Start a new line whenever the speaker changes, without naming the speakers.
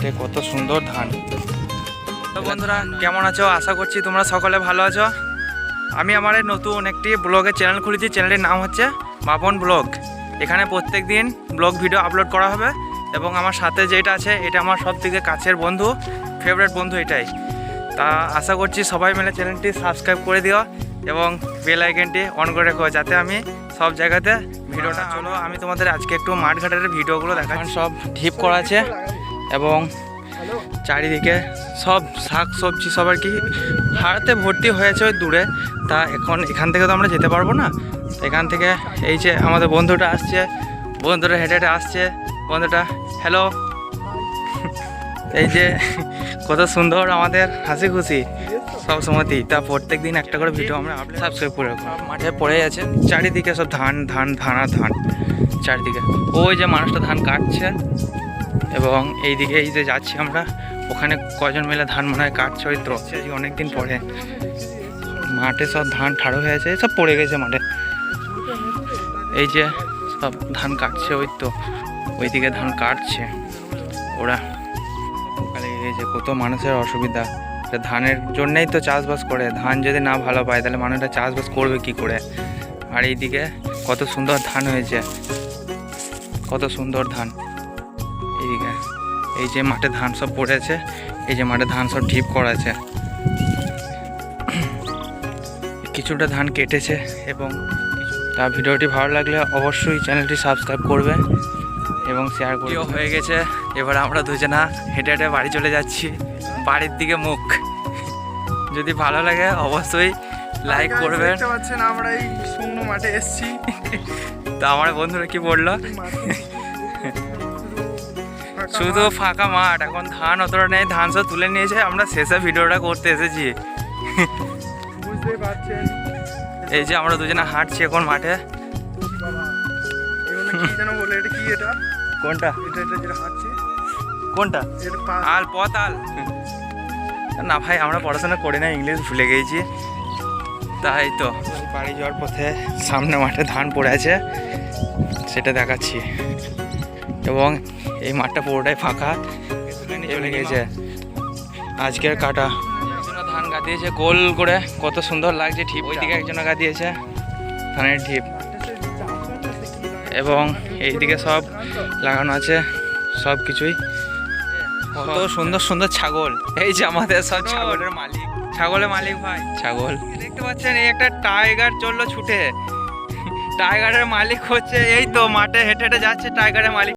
মাঠে কত সুন্দর ধান। তো বন্ধুরা কেমন আছো? আশা করছি তোমরা সকলে ভালো আছো। আমি আমার নতুন একটি ব্লগের চ্যানেল খুলেছি। চ্যানেলের নাম হচ্ছে বাপন ব্লগ। এখানে প্রত্যেক দিন ব্লগ ভিডিও আপলোড করা হবে এবং আমার সাথে যেটা আছে এটা আমার সব থেকে কাছের বন্ধু, ফেভারিট বন্ধু এটাই। তা আশা করছি সবাই মিলে চ্যানেলটি সাবস্ক্রাইব করে দিও এবং বেল আইকনটি অন করে রেখো যাতে আমি সব জায়গাতে ভিডিওটা। চলো আমি তোমাদের আজকে একটু মাঠঘাটের ভিডিওগুলো দেখাই। সব ঢিপ করা আছে এবং চারিদিকে সব শাক সবজি সব আর কি হাড়তে ভর্তি হয়েছে ওই দূরে। তা এখন এখান থেকে তো আমরা যেতে পারবো না। এখান থেকে এই যে আমাদের বন্ধুটা আসছে, বন্ধুটা হেঁটে হেঁটে আসছে। বন্ধুটা হ্যালো। এই যে কত সুন্দর আমাদের হাসি খুশি সব সময়তেই। তা প্রত্যেক দিন একটা করে ভিডিও আমরা সাবস্ক্রাইব করে রাখবো। মাঠে পড়ে আছে চারিদিকে সব ধান ধান ধান আর ধান চারিদিকে। ওই যে মানুষটা ধান কাটছে এবং এইদিকে এই যে যাচ্ছি আমরা, ওখানে কজন মিলে ধান মনে হয় কাটছে। ওই তো অনেকদিন পরে মাঠে সব ধান ঠাড়ো হয়ে আছে, সব পড়ে গেছে মাঠে। এই যে সব ধান কাটছে, ওই তো ওইদিকে ধান কাটছে ওরা। এই যে কত মানুষের অসুবিধা, ধানের জন্যই তো চাষবাস করে। ধান যদি না ভালো পায় তাহলে মানুষরা চাষবাস করবে কি করে? আর এইদিকে কত সুন্দর ধান হয়েছে, কত সুন্দর ধান। এইদিকে এই যে মাঠে ধান সব পড়েছে, এই যে মাঠে ধান সব ঢিপ করা আছে। কিছুটা ধান কেটেছে এবং তা ভিডিওটি ভালো লাগলে অবশ্যই চ্যানেলটি সাবস্ক্রাইব করবে এবং শেয়ার করবে। হয়ে গেছে, এবার আমরা দুজনা হেঁটে হেঁটে বাড়ি চলে যাচ্ছি, বাড়ির দিকে মুখ। যদি ভালো লাগে অবশ্যই লাইক করবেন।
দেখতে পাচ্ছেন আমরা এই শূন্য মাঠে এসেছি।
তা আমার বন্ধুরা কি বললো, শুধু ফাঁকা মাঠ, এখন ধান অতটা নেই, ধান সব তুলে নিয়েছে। আমরা শেষে ভিডিওটা করতে এসেছি।
বুঝতে পারছেন
এই যে আমরা দুজনে হাঁটছি এখন মাঠে। কোনটা কোনটা আল পথ আল না ভাই, আমরা পড়াশোনা করি না, ইংলিশ ভুলে গেছি। তাই তো বাড়ি যাওয়ার পথে সামনে মাঠে ধান পড়ে আছে, সেটা দেখাচ্ছি। এবং এই মাঠটা পুরোটাই ফাঁকা, চলে গেছে আজকের কাটা। ধান গাদিয়েছে গোল করে, কত সুন্দর লাগছে ঢিপ। ওইদিকে একজন গাদিয়েছে ধানের ঢিপ এবং এইদিকে সব লাগানো আছে সব কিছুই। কত সুন্দর সুন্দর ছাগল। এই যে আমাদের সব ছাগলের মালিক, ছাগলের মালিক ভাই। ছাগল দেখতে পাচ্ছেন, এই একটা টাইগার চললো ছুটে। টাইগারের মালিক হচ্ছে এই তো মাঠে হেঁটে হেঁটে যাচ্ছে টাইগারের মালিক।